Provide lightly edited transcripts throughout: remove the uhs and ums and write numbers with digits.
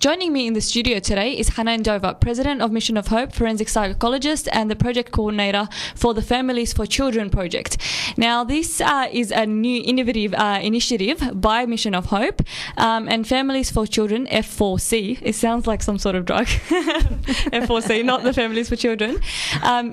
Joining me in the studio today is Hanan Dover, President of Mission of Hope, forensic psychologist, and the project coordinator for the Families for Children project. Now, this is a new innovative initiative by Mission of Hope and Families for Children, F4C. It sounds like some sort of drug. F4C, not the Families for Children,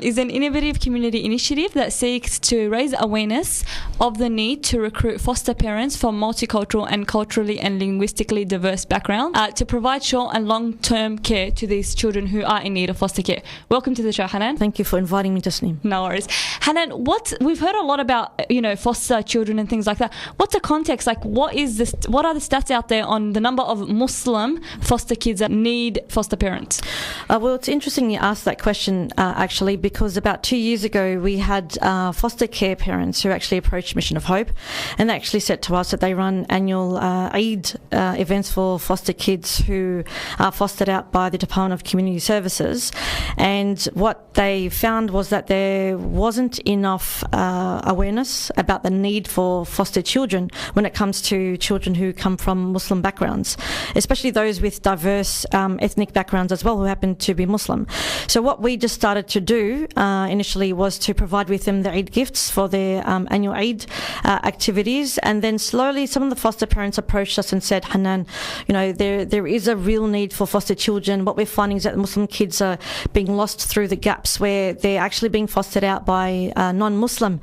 is an innovative community initiative that seeks to raise awareness of the need to recruit foster parents from multicultural and culturally and linguistically diverse backgrounds to provide short and long-term care to these children who are in need of foster care. Welcome to the show, Hanan. Thank you for inviting me, Tasneem. No worries. Hanan, we've heard a lot about, foster children and things like that. What's the context? Like, what are the stats out there on the number of Muslim foster kids that need foster parents? Well, it's interesting you asked that question, actually, because about 2 years ago, we had foster care parents who actually approached Mission of Hope, and they actually said to us that they run annual Eid events for foster kids who are fostered out by the Department of Community Services. And what they found was that there wasn't enough awareness about the need for foster children when it comes to children who come from Muslim backgrounds, especially those with diverse ethnic backgrounds as well who happen to be Muslim. So what we just started to do initially was to provide with them the Eid gifts for their annual Eid activities, and then slowly some of the foster parents approached us and said, Hanan, there is a real need for foster children. What we're finding is that Muslim kids are being lost through the gaps where they're actually being fostered out by non-Muslim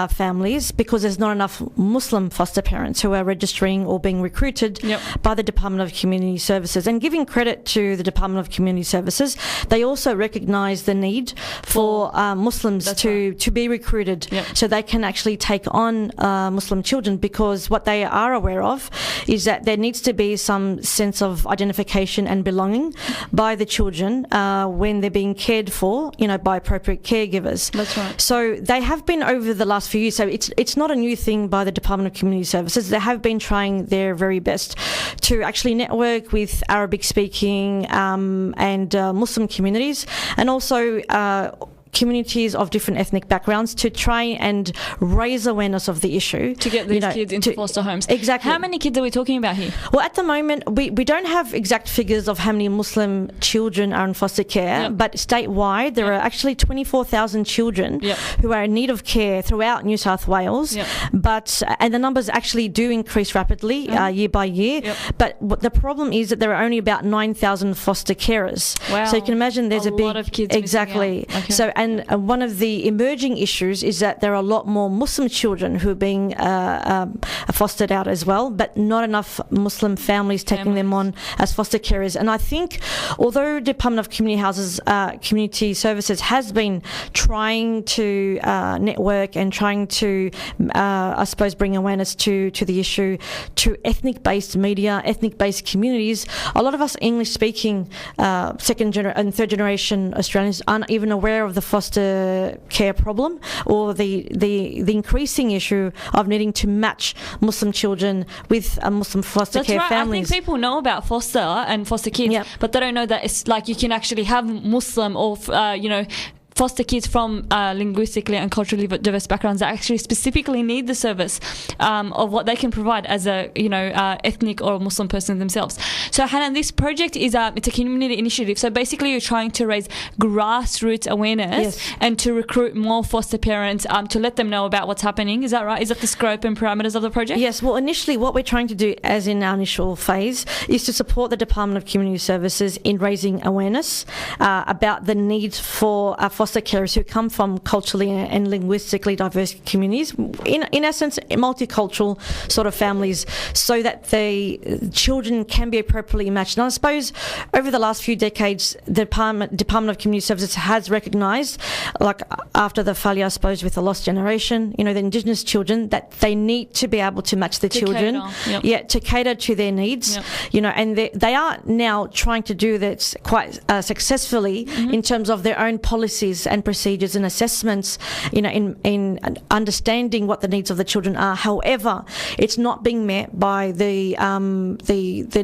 families because there's not enough Muslim foster parents who are registering or being recruited by the Department of Community Services. And giving credit to the Department of Community Services, they also recognise the need for Muslims to be recruited so they can actually take on Muslim children, because what they are aware of is that there needs to be some sense of identification and belonging by the children when they're being cared for, by appropriate caregivers. That's right. So they have been over the last few years. So it's not a new thing by the Department of Community Services. They have been trying their very best to actually network with Arabic-speaking and Muslim communities, and also communities of different ethnic backgrounds, to try and raise awareness of the issue. To get these kids into foster homes. Exactly. How many kids are we talking about here? Well, at the moment, we don't have exact figures of how many Muslim children are in foster care, but statewide, there are actually 24,000 children who are in need of care throughout New South Wales. And the numbers actually do increase rapidly year by year. But the problem is that there are only about 9,000 foster carers. Wow. So you can imagine there's a big lot of kids. Exactly. Okay. So, and one of the emerging issues is that there are a lot more Muslim children who are being fostered out as well, but not enough Muslim families taking them on as foster carers. And I think, although Department of Community Services has been trying to network and trying to, I suppose, bring awareness to the issue to ethnic-based media, ethnic-based communities, a lot of us English-speaking second and third generation Australians aren't even aware of the foster care problem or the increasing issue of needing to match Muslim children with Muslim foster care families. I think people know about foster and foster kids, but they don't know that it's like you can actually have Muslim or foster kids from linguistically and culturally diverse backgrounds that actually specifically need the service of what they can provide as a ethnic or Muslim person themselves. So Hanan, this project is it's a community initiative. So basically, you're trying to raise grassroots awareness and to recruit more foster parents to let them know about what's happening. Is that right? Is that the scope and parameters of the project? Yes. Well, initially, what we're trying to do, as in our initial phase, is to support the Department of Community Services in raising awareness about the need for foster carers who come from culturally and linguistically diverse communities, in essence, multicultural sort of families, so that the children can be appropriately matched. And I suppose over the last few decades, the Department of Community Services has recognised, like after the failure, I suppose, with the lost generation, the Indigenous children, that they need to be able to match the children, to cater to their needs, and they are now trying to do this quite successfully in terms of their own policies and procedures and assessments, in understanding what the needs of the children are. However, it's not being met by the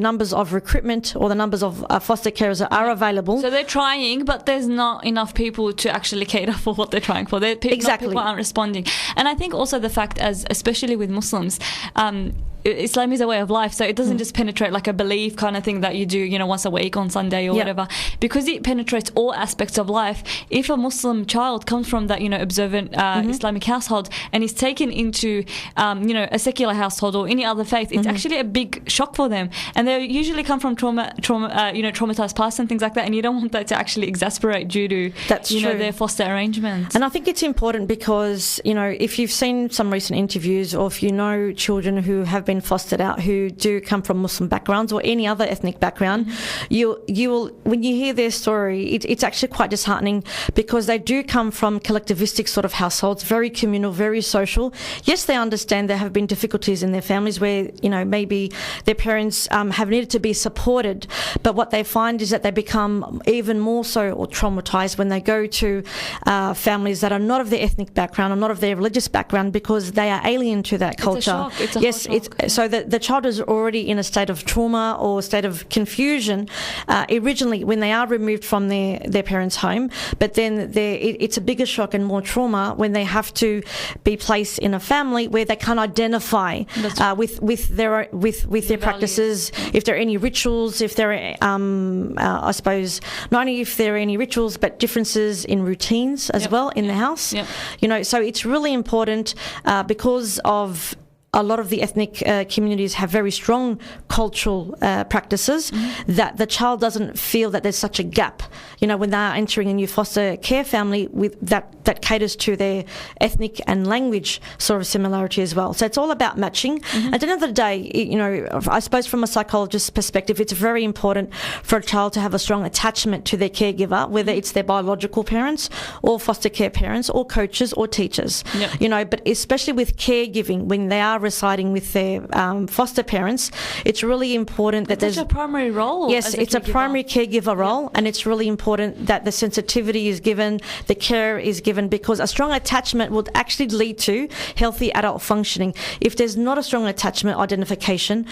numbers of recruitment or the numbers of foster carers that are available. So they're trying, but there's not enough people to actually cater for what they're trying for. People aren't responding. And I think also the fact, especially with Muslims, Islam is a way of life, so it doesn't just penetrate like a belief kind of thing that you do, once a week on Sunday or whatever. Because it penetrates all aspects of life. If a Muslim child comes from that, observant Islamic household and is taken into, a secular household or any other faith, it's actually a big shock for them. And they usually come from traumatized past and things like that. And you don't want that to actually exasperate due to, their foster arrangements. And I think it's important because, if you've seen some recent interviews or if you know children who have been fostered out who do come from Muslim backgrounds or any other ethnic background, you will, when you hear their story, it's actually quite disheartening because they do come from collectivistic sort of households, very communal, very social. Yes, they understand there have been difficulties in their families where, maybe their parents have needed to be supported, but what they find is that they become even more so or traumatized when they go to families that are not of their ethnic background or not of their religious background because they are alien to that culture. So the child is already in a state of trauma or state of confusion originally when they are removed from their parents' home, but then it's a bigger shock and more trauma when they have to be placed in a family where they can't identify with their practices, if there are any rituals, if there are, I suppose, not only if there are any rituals, but differences in routines as well in the house. So it's really important because of a lot of the ethnic communities have very strong cultural practices that the child doesn't feel that there's such a gap, when they're entering a new foster care family with that caters to their ethnic and language sort of similarity as well. So it's all about matching. At the end of the day, I suppose from a psychologist's perspective, it's very important for a child to have a strong attachment to their caregiver, whether it's their biological parents or foster care parents or coaches or teachers, but especially with caregiving, when they are residing with their foster parents, it's really important that there's a primary role. Yes, it's a primary caregiver role, and it's really important that the sensitivity is given, the care is given, because a strong attachment will actually lead to healthy adult functioning. If there's not a strong attachment identification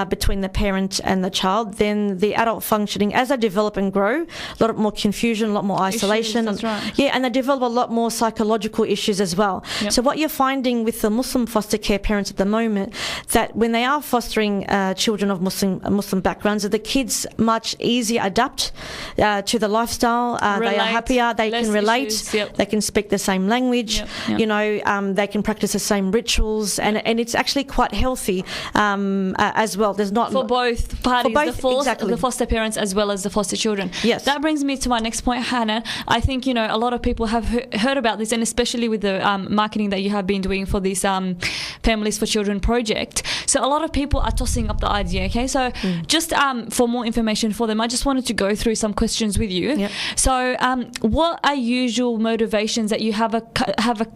between the parent and the child, then the adult functioning, as they develop and grow, a lot more confusion, a lot more isolation. Issues, that's right. Yeah, and they develop a lot more psychological issues as well. So what you're finding with the Muslim foster care parents at the moment, that when they are fostering children of Muslim backgrounds, that the kids much easier adapt to the lifestyle. They are happier. They can relate. Issues, They can speak the same language. They can practice the same rituals, and it's actually quite healthy as well. There's not for both parties, exactly. the foster parents as well as the foster children. Yes, that brings me to my next point, Hannah. I think a lot of people have heard about this, and especially with the marketing that you have been doing for this Families for Children project. So a lot of people are tossing up the idea. Okay, so just for more information for them, I just wanted to go through some questions with you. So what are usual motivations that you have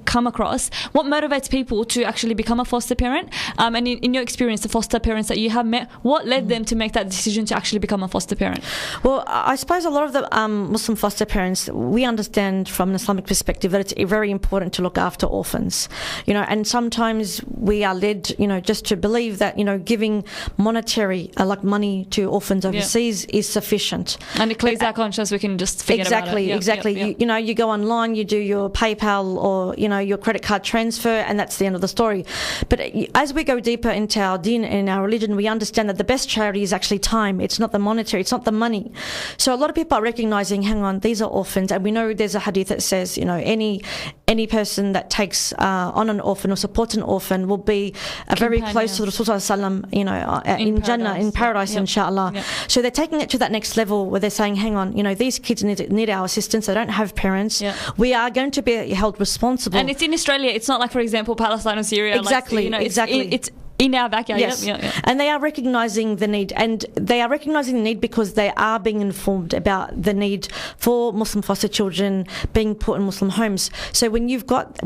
come across? What motivates people to actually become a foster parent? And in your experience, the foster parents that you have met, what led them to make that decision to actually become a foster parent? Well, I suppose a lot of the Muslim foster parents, we understand from an Islamic perspective that it's very important to look after orphans, and sometimes we are led, just to believe that, giving monetary, like money to orphans overseas is sufficient. And it clears our conscience, we can just forget about it. Exactly. You go online, you do your PayPal or, your credit card transfer, and that's the end of the story. But as we go deeper into our deen and our religion, we understand that the best charity is actually time. It's not the monetary, it's not the money. So a lot of people are recognizing, hang on, these are orphans, and we know there's a hadith that says, any person that takes on an orphan or supports an orphan will be very close to the Rasul Sallam, in Jannah, in paradise, inshallah. So they're taking it to that next level where they're saying, hang on, these kids need our assistance. They don't have parents. We are going to be held responsible. And it's in Australia. It's not like, for example, Palestine or Syria. Exactly. It's in our backyard. Yes. And they are recognising the need, and they are recognising the need because they are being informed about the need for Muslim foster children being put in Muslim homes. So when you've got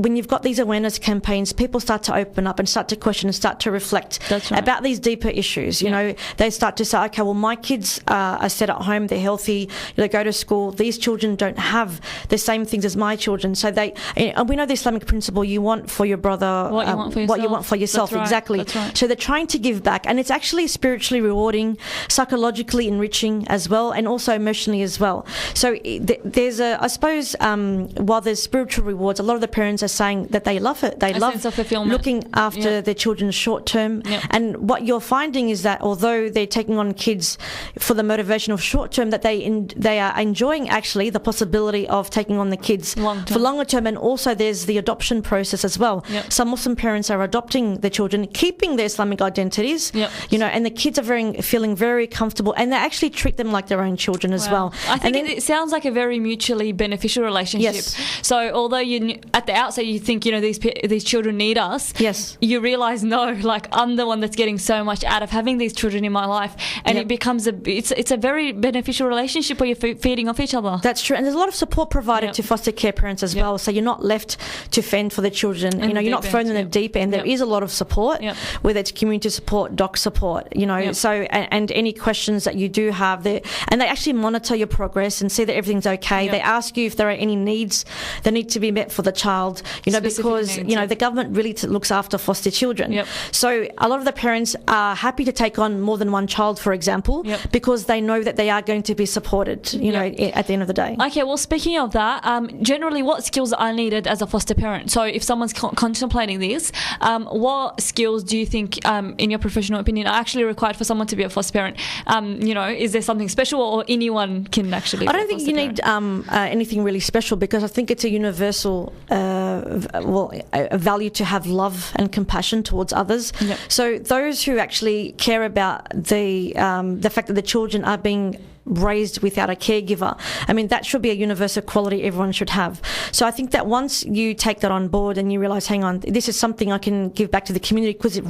these awareness campaigns, people start to open up and start to question and start to reflect about these deeper issues. They start to say, okay, well, my kids are set at home, they're healthy, they go to school. These children don't have the same things as my children. So and we know the Islamic principle: you want for your brother what you want for yourself. That's right. Exactly. That's right. right. So they're trying to give back, and it's actually spiritually rewarding, psychologically enriching as well, and also emotionally as well. So there's I suppose, while there's spiritual rewards, a lot of the parents are saying that they love it. They love sense of fulfillment. looking after their children short term. And what you're finding is that although they're taking on kids for the motivation of short term, that they are enjoying actually the possibility of taking on the kids for longer term. And also there's the adoption process as well. Some Muslim parents are adopting their children, keeping their Islamic identities, and the kids are feeling very comfortable, and they actually treat them like their own children as well. I think it sounds like a very mutually beneficial relationship. Yes. So although at the outset you think, these children need us, you realise, no, like I'm the one that's getting so much out of having these children in my life, and it becomes it's a very beneficial relationship where you're feeding off each other. That's true, and there's a lot of support provided to foster care parents as well, so you're not left to fend for the children. You're not thrown in the deep end. There is a lot of support, whether it's community support, doc support, so and any questions that you do have there, and they actually monitor your progress and see that everything's okay. They ask you if there are any needs that need to be met for the child, because the government really looks after foster children. So a lot of the parents are happy to take on more than one child, for example, because they know that they are going to be supported, at the end of the day. Okay, well, speaking of that, generally what skills are needed as a foster parent? So if someone's contemplating this, what skills do you think, in your professional opinion, are actually required for someone to be a foster parent? Is there something special, or anyone can actually be I don't think you need anything really special, because I think it's a universal a value to have love and compassion towards others. So those who actually care about the fact that the children are being raised without a caregiver, that should be a universal quality everyone should have. So I think that once you take that on board and you realise, hang on, this is something I can give back to the community, because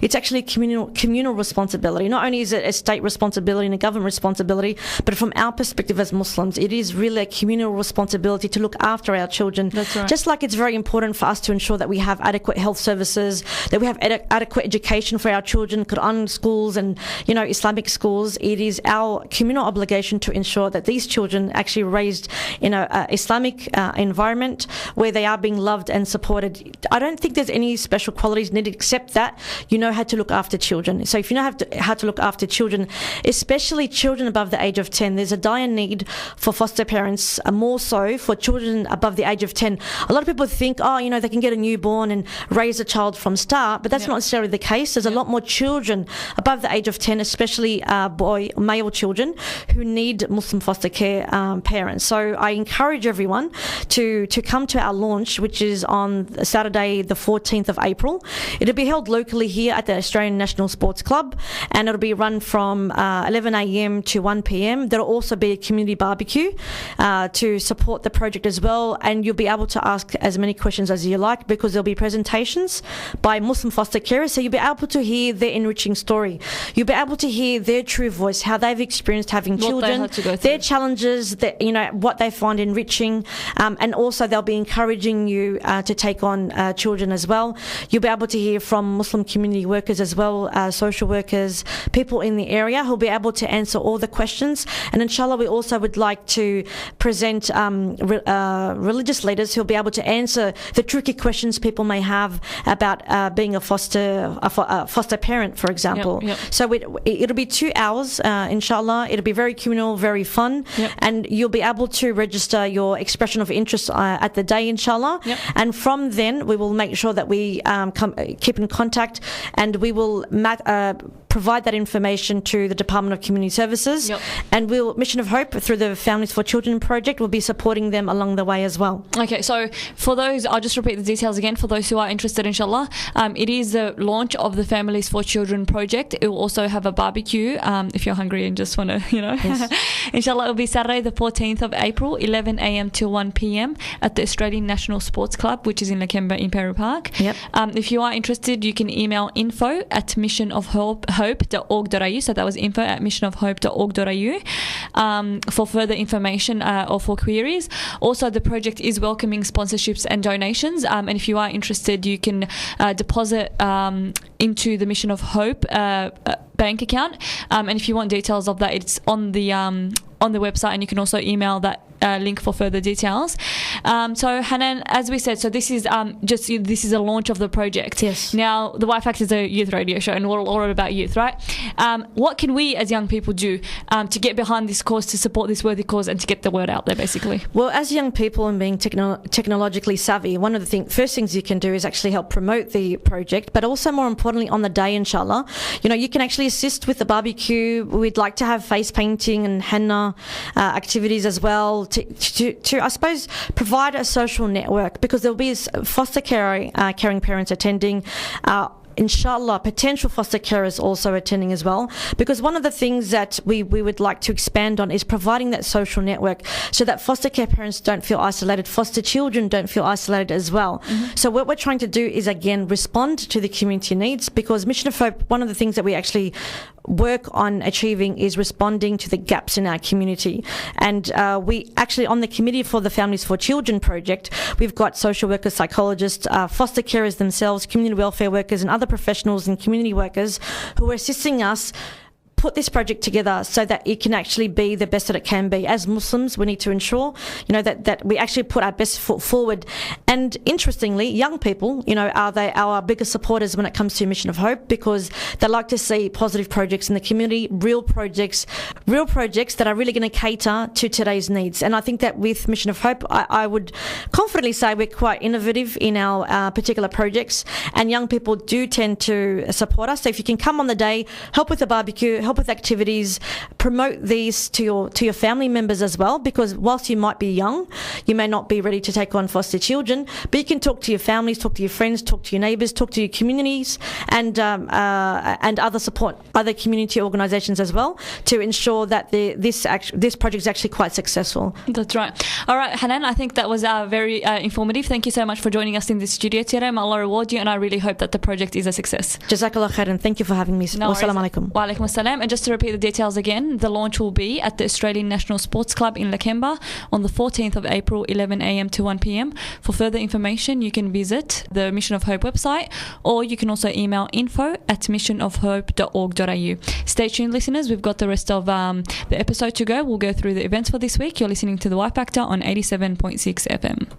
it's actually a communal responsibility. Not only is it a state responsibility and a government responsibility, but from our perspective as Muslims, it is really a communal responsibility to look after our children. That's right. Just like it's very important for us to ensure that we have adequate health services, that we have adequate education for our children, Quran schools and Islamic schools. It is our communal obligation to ensure that these children actually raised in a Islamic environment where they are being loved and supported. I don't think there's any special qualities needed, except that you know how to look after children. So if you know how to look after children, especially children above the age of 10, there's a dire need for foster parents, more so for children above the age of 10. A lot of people think, they can get a newborn and raise a child from start, but that's not necessarily the case. There's a lot more children above the age of 10, especially male children, who need Muslim foster care parents. So I encourage everyone to come to our launch, which is on Saturday the 14th of April. It'll be held locally here at the Australian National Sports Club, and it'll be run from 11 a.m. to 1 p.m. There'll also be a community barbecue to support the project as well, and you'll be able to ask as many questions as you like, because there'll be presentations by Muslim foster carers, so you'll be able to hear their enriching story. You'll be able to hear their true voice, how they've experienced having children, their challenges, what they find enriching, and also they'll be encouraging you to take on children as well. You'll be able to hear from Muslim community workers as well, social workers, people in the area who'll be able to answer all the questions. And inshallah, we also would like to present religious leaders who'll be able to answer the tricky questions people may have about being a foster parent, for example. So it'll be 2 hours, inshallah. It'll be very communal, very fun, and you'll be able to register your expression of interest at the day, inshallah. And from then, we will make sure that we keep in contact, and we will provide that information to the Department of Community Services, and Mission of Hope, through the Families for Children project, will be supporting them along the way as well. Okay, so for those, I'll just repeat the details again for those who are interested, inshallah. It is the launch of the Families for Children project. It will also have a barbecue if you're hungry and just want to, Inshallah, it will be Saturday the 14th of April, 11 a.m. till 1 p.m. at the Australian National Sports Club, which is in Lakemba in Peru Park. If you are interested, you can email info@missionofhope.org.au. So that was info@missionofhope.org.au for further information or for queries. Also, the project is welcoming sponsorships and donations. And if you are interested, you can deposit into the Mission of Hope bank account. And if you want details of that, it's on the website, and you can also email that link for further details. So Hanan, as we said, so this is this is a launch of the project. Yes. Now, the Y Factor is a youth radio show, and we're all about youth, right? What can we as young people do to get behind this cause, to support this worthy cause, and to get the word out there, basically? Well, as young people and being technologically savvy, one of the first things you can do is actually help promote the project, but also more importantly on the day, inshallah, you can actually assist with the barbecue. We'd like to have face painting and henna activities as well to I suppose provide a social network, because there'll be foster caring parents attending. Inshallah, potential foster carers also attending as well, because one of the things that we would like to expand on is providing that social network so that foster care parents don't feel isolated, foster children don't feel isolated as well. So what we're trying to do is, again, respond to the community needs, because Mission of Hope, one of the things that we actually work on achieving is responding to the gaps in our community. And we actually, on the Committee for the Families for Children project, we've got social workers, psychologists, foster carers themselves, community welfare workers and other professionals and community workers who are assisting us put this project together so that it can actually be the best that it can be. As Muslims, we need to ensure, that we actually put our best foot forward. And interestingly, young people, are our biggest supporters when it comes to Mission of Hope, because they like to see positive projects in the community, real projects that are really going to cater to today's needs. And I think that with Mission of Hope, I would confidently say we're quite innovative in our particular projects, and young people do tend to support us. So if you can come on the day, help with the barbecue, help with activities, promote these to your family members as well, because whilst you might be young, you may not be ready to take on foster children, but you can talk to your families, talk to your friends, talk to your neighbours, talk to your communities, and other community organisations as well, to ensure that this project is actually quite successful. That's right. All right, Hanan, I think that was very informative. Thank you so much for joining us in the studio today. May Allah reward you, and I really hope that the project is a success. Jazakallah khairan. Thank you for having me. Wassalamu alaikum. Wa alaikum assalam. And just to repeat the details again, the launch will be at the Australian National Sports Club in Lakemba on the 14th of April, 11 a.m. to 1 p.m. For further information, you can visit the Mission of Hope website, or you can also email info@missionofhope.org.au. Stay tuned, listeners. We've got the rest of the episode to go. We'll go through the events for this week. You're listening to the Y Factor on 87.6 FM.